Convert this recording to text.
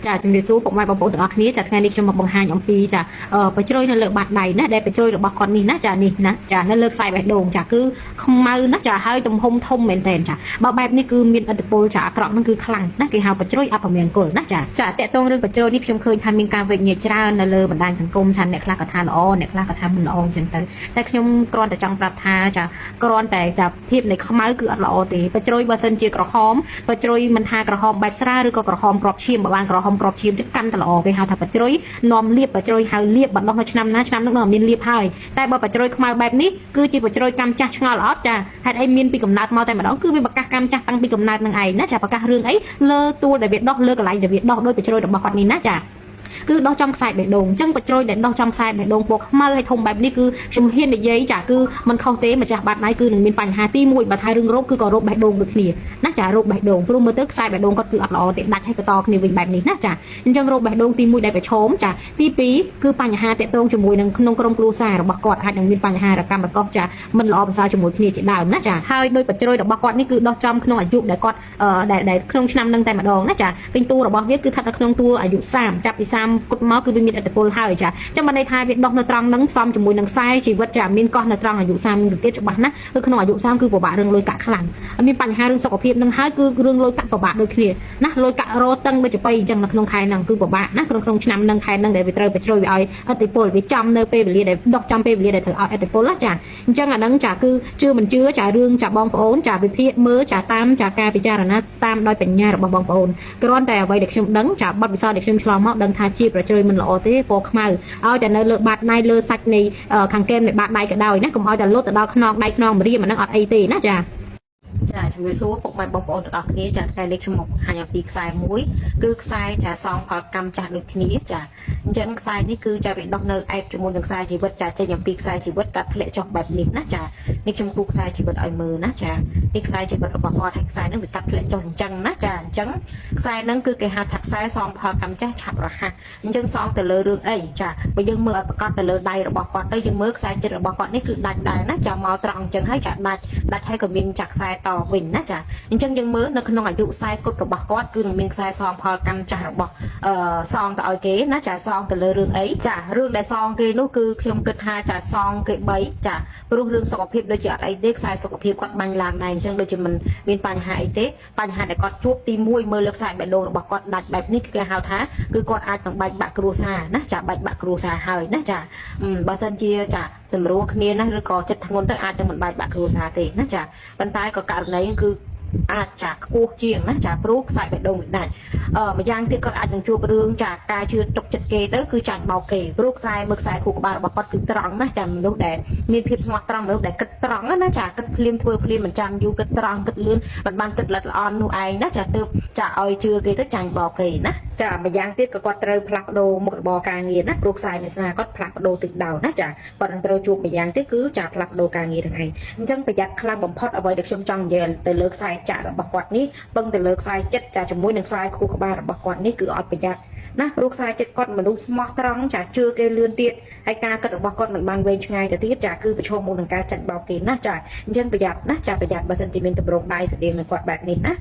ចាជំរាបសួរពុកម៉ែបងប្អូនទាំងអស់គ្នាចាថ្ងៃនេះខ្ញុំមកបង្ហាញអំពីចាបជ្រោយនៅលើបាតដៃណាដែលបជ្រោយរបស់គាត់នេះណាចានេះណាចានៅលើខ្សែបេះដូងចាគឺខ្មៅណាចាហើយទំហំធំមែនទែនចាបើបែបនេះគឺមានឥទ្ធិពលចាអាក្រក់ហ្នឹងគឺខ្លាំងណាគេហៅបជ្រោយអពមង្គលណាចាតកតងរឿងបជ្រោយនេះខ្ញុំឃើញថាមានការវិនិច្ឆ័យច្រើននៅលើបណ្ដាញសង្គមចាអ្នកខ្លះក៏ថាល្អអ្នកខ្លះក៏ថាមិនល្អអញ្ចឹងទៅតែខ្ញុំគ្រាន់តែចង់ប្រាប់ថាចាគ្រាន់តែចាភាពនៃខ្មៅគឺអត់ល្អទេបជ្រោយបើសិនជាក្រហមបជ្រោយមិនថាក្រហមបែបស្រាលឬក៏ក្រហមក្របឈាមបើបានក្រហមក្របឈាមទៀតកាន់តែល្អគេហៅថាបជ្រោយនាំលៀបបជ្រោយហៅលៀបបណ្ដោះនៅឆ្នាំណាឆ្នាំនោះមានលៀបហើយតែបើបជ្រោយខ្មៅបែបនេះគឺជាបជ្រោយកម្មចាស់ឆ្ងល់អត់ចាហេតុអីមានពីកំណើតមកតែម្ដងគឺវាប្រកាសកម្មចាស់តាំងពីកំណើតនឹងឯងណាចាប្រកាសរឿងអីលើទួលដែលវាដោះលើកន្លែងដែលវាដោះដោយបជ្រោយរបស់គាត់នេះណាចាគឺដោះចំខ្សែបេះដូងអញ្ចឹងបជ្រោយដែលដោះចំខ្សែបេះដូងពណ៌ខ្មៅហើយធំបែបនេះគឺខ្ញុំហ៊ាននិយាយចាគឺมันខុសទេម្ចាស់បាត់ដៃគឺនឹងមានបញ្ហាទី1បើថារឿងរោគគឺក៏រោគបេះដូងដូចគ្នាណាចារោគបេះដូងព្រោះមើលទៅខ្សែបេះដូងគាត់គឺអត់ល្អទេដាច់ហើយក៏តគ្នាវិញបែបនេះណាចាអញ្ចឹងរោគបេះដូងទី1ដែលប្រឈមចាទី2គឺបញ្ហាតាក់ទងជាមួយនឹងក្នុងក្រុមគ្រួសាររបស់គាត់អាចនឹងមានបញ្ហារកម្មរកុសចាមិនល្អប្រសើរជាមួយគ្នាជាដើមណាចាហើយដោយបជ្រោយរបស់គាត់នេះគឺដោះចំក្នុងអាយុដែលគាត់ដែលក្នុងឆ្នាំនឹងតែម្ដងណាចាពេញតួរបស់វាគឺស្ថិតនៅក្នុងតួអាយុ30ចាប់ពី30គត់មកគឺវាមានឥទ្ធិពលហើយចាចឹងបានន័យថាវាដោះនៅត្រង់ហ្នឹងផ្សំជាមួយនឹងខ្សែជីវិតចាមានកោះនៅត្រង់អាយុ30ទៅទៀតច្បាស់ណាគឺក្នុងអាយុ30គឺពិបាករឿងលុយកាក់ខ្លាំងមានបញ្ហារឿងសុខភាពនឹងហើយគឺរឿងលុយកាក់ពិបាកដូចគ្នាណាលុយកាក់រតឹងដូចចបៃអញ្ចឹងនៅក្នុងខែហ្នឹងគឺពិបាកណាក្នុងឆ្នាំហ្នឹងខែហ្នឹងដែលវាត្រូវបជ្រោយវាឲ្យឥទ្ធិពលវាចំនៅពេលវេលាដែលដោះចំពេលវេលាដែលត្រូវឲ្យឥទ្ធិពលណាចាអញ្ចឹងអាហ្នឹងចាគឺជឿមិនជឿចារឿងចាបងប្អូនចាវិភាគមើលចាតាមចាការពិចារណាតាមដោយបញ្ញារបស់បងប្អូនគ្រាន់តែអ្វីដែលខ្ញុំដឹងចាបទពិសោធន៍ដែលខ្ញុំឆ្លងមកដឹងថាជាប្រជ្រោយមិនល្អទេពណ៌ខ្មៅឲ្យតែនៅលើបាតដៃលើសាច់នៃខាងកែមនៃបាតដៃក៏ដោយណាកុំឲ្យតែលុតទៅដល់ខ្នងដៃខ្នងម្រាមអាហ្នឹងអត់អីទេណាចាជំរាបសួរពុកម៉ែបងប្អូនទាំងអស់គ្នាចាថ្ងៃនេះខ្ញុំមកបង្ហាញអំពីខ្សែមួយគឺខ្សែចាសងផលកម្មចាស់ដូចគ្នាចាអញ្ចឹងខ្សែនេះគឺចាវាដោះនៅអែបជាមួយនឹងខ្សែជីវិតចាចេញអំពីខ្សែជីវិតកាត់ធ្លាក់ចុះបែបនេះណាចានេះខ្ញុំគូខ្សែជីវិតឲ្យមើលណាចានេះខ្សែជីវិតរបស់គាត់ហើយខ្សែហ្នឹងវាកាត់ធ្លាក់ចុះអញ្ចឹងណាចាអញ្ចឹងខ្សែហ្នឹងគឺគេហៅថាខ្សែសងផលកម្មចាស់ឆាប់រហ័សអញ្ចឹងសងទៅលើរឿងអីចាបើយើងមើលឲ្យប្រកាសទៅលើដៃរបស់គាត់ទៅយើងមើលខ្សែចិត្តរបស់គាត់នេះគឺដាច់ដែរណាចាមកត្រង់អញ្ចឹងហើយចាដាច់ហើយក៏មានចាក់ខ្សែតវិញណាចាអញ្ចឹងយើងមើលនៅក្នុងអាយុខ្សែគុតរបស់គាត់គឺនឹងមានខ្សែសងផលកម្មចាស់របស់សងទៅឲ្យគេណាចាសងទៅលើរឿងអីចារឿងដែលសងគេនោះគឺខ្ញុំគិតថាចាសងគេ3ចាព្រោះរឿងសុខភាពដូចជាអត់អីទេខ្សែសុខភាពគាត់បាញ់ឡើងដែរអញ្ចឹងដូចជាមិនមានបញ្ហាអីទេបញ្ហាដែលគាត់ជួបទី1មើលលើខ្សែបេះដូងរបស់គាត់ដាច់បែបនេះគឺគេហៅថាគឺគាត់អាចនឹងបែកបាក់គ្រួសារណាចាបែកបាក់គ្រួសារហើយណាចាបើសិនជាចាសម្រួលគ្នាណាឬក៏ចិត្តធ្ងន់ទៅអាចនឹងមិនបែកបាក់គ្រួសារទេណាចាប៉ុន្តែក៏ករណីគឺអាចចាខ្ពស់ជាងណាចាព្រោះខ្សែបេះដូងវាដាច់ម្យ៉ាងទៀតគាត់អាចនឹងជួបរឿងចាការជឿទុកចិត្តគេទៅគឺចាញ់បោកគេព្រោះខ្សែមើលខ្សែខួរក្បាលរបស់គាត់គឺត្រង់ណាចាមនុស្សដែលមានភាពស្មោះត្រង់មនុស្សដែលគិតត្រង់ណាចាគិតភ្លាមធ្វើភ្លាមមិនចាំយូរគិតត្រង់គិតលឿនមិនបានគិតល្អិតល្អន់នោះឯងណាចាទើបចាឲ្យជឿគេទៅចាញ់បោកគេណាចាម្យ៉ាងទៀតក៏គាត់ត្រូវផ្លាស់ប្ដូរមុខរបរការងារណាព្រោះខ្សែវាសនាគាត់ផ្លាស់ប្ដូរទិសដៅណាចាគាត់នឹងត្រូវជួបម្យ៉ាងទៀតគឺចាផ្លាស់ប្ដូរការងារទាំងឯងអញ្ចឹងប្រយ័ត្នខ្លាំងបំផុតអ្វីដែលខ្ញុំចង់និយាយទៅលើខ្សែចាក់របស់គាត់នេះពឹងទៅលើខ្សែចិត្តចាជាមួយនឹងខ្សែខួរក្បាលរបស់គាត់នេះគឺអត់ប្រយ័ត្នណាព្រោះខ្សែចិត្តគាត់មនុស្សស្មោះត្រង់ចាជឿគេលឿនទៀតហើយការគិតរបស់គាត់មិនបានវែងឆ្ងាយទៅទៀតចាគឺប្រឈមមុខនឹងការចាញ់បោកគេណាចាអញ្ចឹងប្រយ័ត្នណាចាប្រយ័ត្នបើសិនជាមានទម្រង់ដៃស្តៀងនឹងគាត់បែបនេះណា